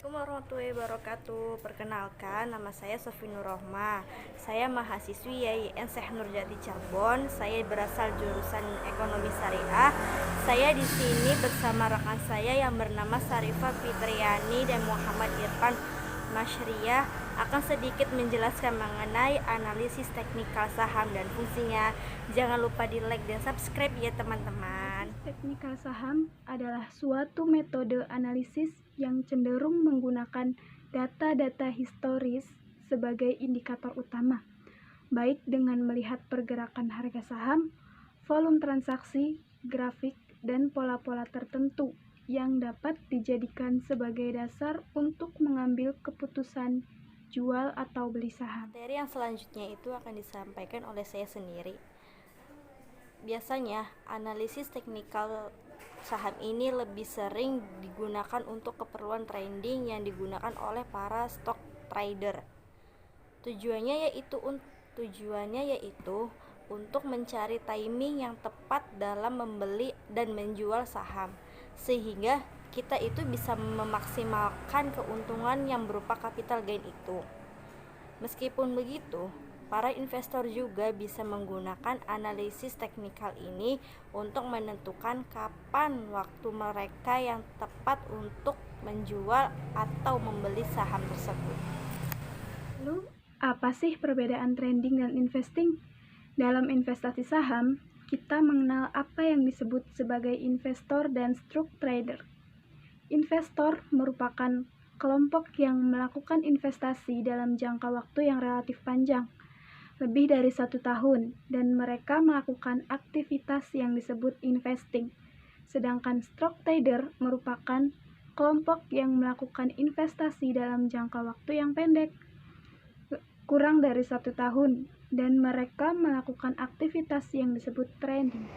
Assalamualaikum warahmatullahi wabarakatuh. Perkenalkan, nama saya Sofi Nurrohma. Saya mahasiswi YIN Syekh Nurjati Cirebon. Saya berasal jurusan Ekonomi Syariah. Saya di sini bersama rekan saya yang bernama Sarifah Fitriani dan Muhammad Irfan Masyriah akan sedikit menjelaskan mengenai analisis teknikal saham dan fungsinya. Jangan lupa di like dan subscribe ya teman-teman. Teknikal saham adalah suatu metode analisis yang cenderung menggunakan data-data historis sebagai indikator utama, baik dengan melihat pergerakan harga saham, volume transaksi, grafik, dan pola-pola tertentu yang dapat dijadikan sebagai dasar untuk mengambil keputusan jual atau beli saham. Materi yang selanjutnya itu akan disampaikan oleh saya sendiri. Biasanya, analisis teknikal saham ini lebih sering digunakan untuk keperluan trading yang digunakan oleh para stock trader. Tujuannya yaitu untuk mencari timing yang tepat dalam membeli dan menjual saham, sehingga kita itu bisa memaksimalkan keuntungan yang berupa capital gain itu. Meskipun begitu, para investor juga bisa menggunakan analisis teknikal ini untuk menentukan kapan waktu mereka yang tepat untuk menjual atau membeli saham tersebut. Lalu, apa sih perbedaan trading dan investing? Dalam investasi saham, kita mengenal apa yang disebut sebagai investor dan stock trader. Investor merupakan kelompok yang melakukan investasi dalam jangka waktu yang relatif panjang, lebih dari 1 tahun, dan mereka melakukan aktivitas yang disebut investing. Sedangkan stock trader merupakan kelompok yang melakukan investasi dalam jangka waktu yang pendek, kurang dari 1 tahun, dan mereka melakukan aktivitas yang disebut trading.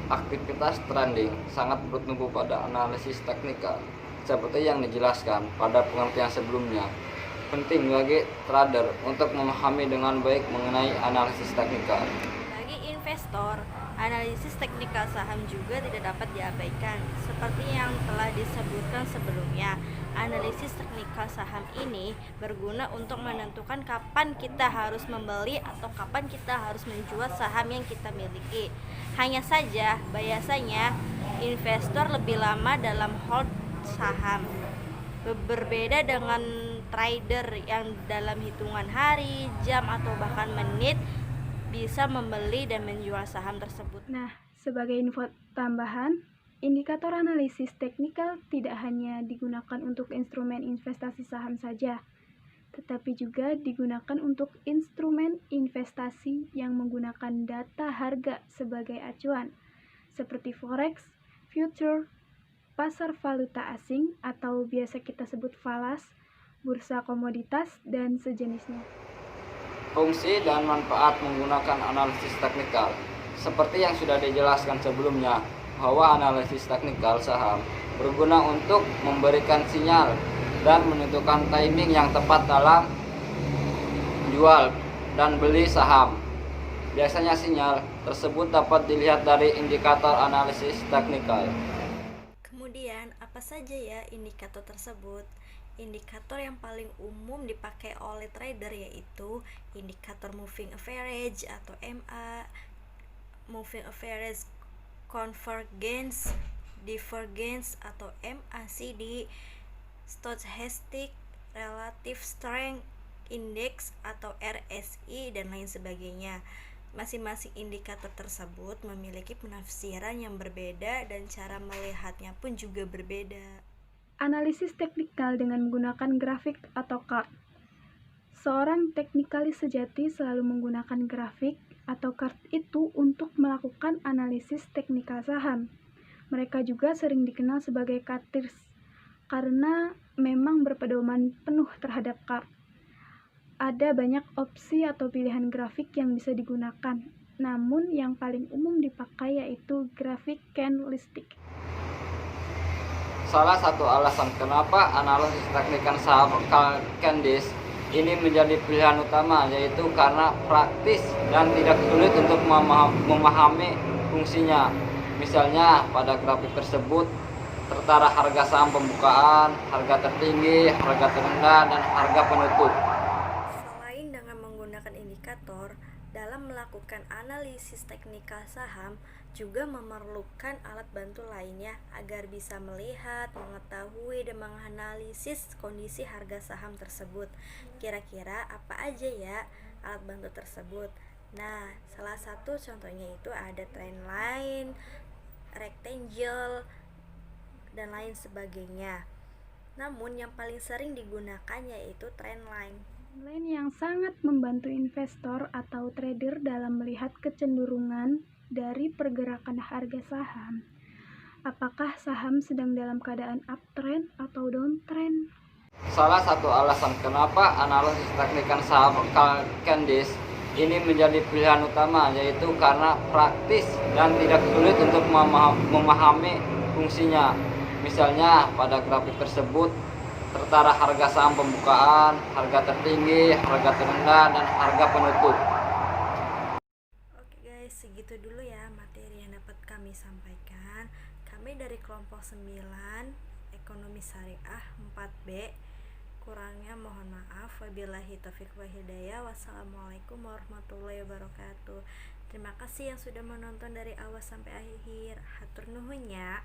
Aktivitas trading sangat bertumbuh pada analisis teknikal, seperti yang dijelaskan pada pengertian sebelumnya. Penting bagi trader untuk memahami dengan baik mengenai analisis teknikal. Bagi investor, analisis teknikal saham juga tidak dapat diabaikan. Seperti yang telah disebutkan sebelumnya, analisis teknikal saham ini berguna untuk menentukan kapan kita harus membeli atau kapan kita harus menjual saham yang kita miliki. Hanya saja, biasanya investor lebih lama dalam hold saham. Berbeda dengan trader yang dalam hitungan hari, jam, atau bahkan menit bisa membeli dan menjual saham tersebut. Nah, sebagai info tambahan, indikator analisis teknikal tidak hanya digunakan untuk instrumen investasi saham saja, tetapi juga digunakan untuk instrumen investasi yang menggunakan data harga sebagai acuan, seperti forex, future, pasar valuta asing atau biasa kita sebut falas, bursa komoditas, dan sejenisnya. Fungsi dan manfaat menggunakan analisis teknikal. Seperti yang sudah dijelaskan sebelumnya, bahwa analisis teknikal saham berguna untuk memberikan sinyal dan menentukan timing yang tepat dalam jual dan beli saham. Biasanya sinyal tersebut dapat dilihat dari indikator analisis teknikal. Kemudian, apa saja ya indikator tersebut? Indikator yang paling umum dipakai oleh trader yaitu indikator moving average atau MA, moving average convergence, divergence atau MACD, stochastic relative strength index atau RSI, dan lain sebagainya. Masing-masing indikator tersebut memiliki penafsiran yang berbeda dan cara melihatnya pun juga berbeda. Analisis teknikal dengan menggunakan grafik atau chart. Seorang teknikalis sejati selalu menggunakan grafik atau chart itu untuk melakukan analisis teknikal saham. Mereka juga sering dikenal sebagai charters karena memang berpedoman penuh terhadap chart. Ada banyak opsi atau pilihan grafik yang bisa digunakan, namun yang paling umum dipakai yaitu grafik candlestick. Salah satu alasan kenapa analisis teknikal saham candlestick ini menjadi pilihan utama yaitu karena praktis dan tidak sulit untuk memahami fungsinya. Misalnya pada grafik tersebut tertara harga saham pembukaan, harga tertinggi, harga terendah, dan harga penutup. Selain dengan menggunakan indikator, dalam melakukan analisis teknikal saham juga memerlukan alat bantu lainnya agar bisa melihat, mengetahui, dan menganalisis kondisi harga saham tersebut. Kira-kira apa aja ya alat bantu tersebut? Nah, salah satu contohnya itu ada trendline, rectangle, dan lain sebagainya. Namun yang paling sering digunakan yaitu trendline. Trendline yang sangat membantu investor atau trader dalam melihat kecenderungan dari pergerakan harga saham. Apakah saham sedang dalam keadaan uptrend atau downtrend? Salah satu alasan kenapa analisis teknikal saham Candice ini menjadi pilihan utama yaitu karena praktis dan tidak sulit untuk memahami fungsinya. Misalnya pada grafik tersebut tertara harga saham pembukaan, harga tertinggi, harga terendah, dan harga penutup. Oke guys, segitu dulu ya materi yang dapat kami sampaikan. Kami dari kelompok 9 Ekonomi Syariah 4B. Kurangnya mohon maaf. Wabillahi taufiq wa hidayah. Wassalamualaikum warahmatullahi wabarakatuh. Terima kasih yang sudah menonton dari awal sampai akhir. Hatur nuhun ya.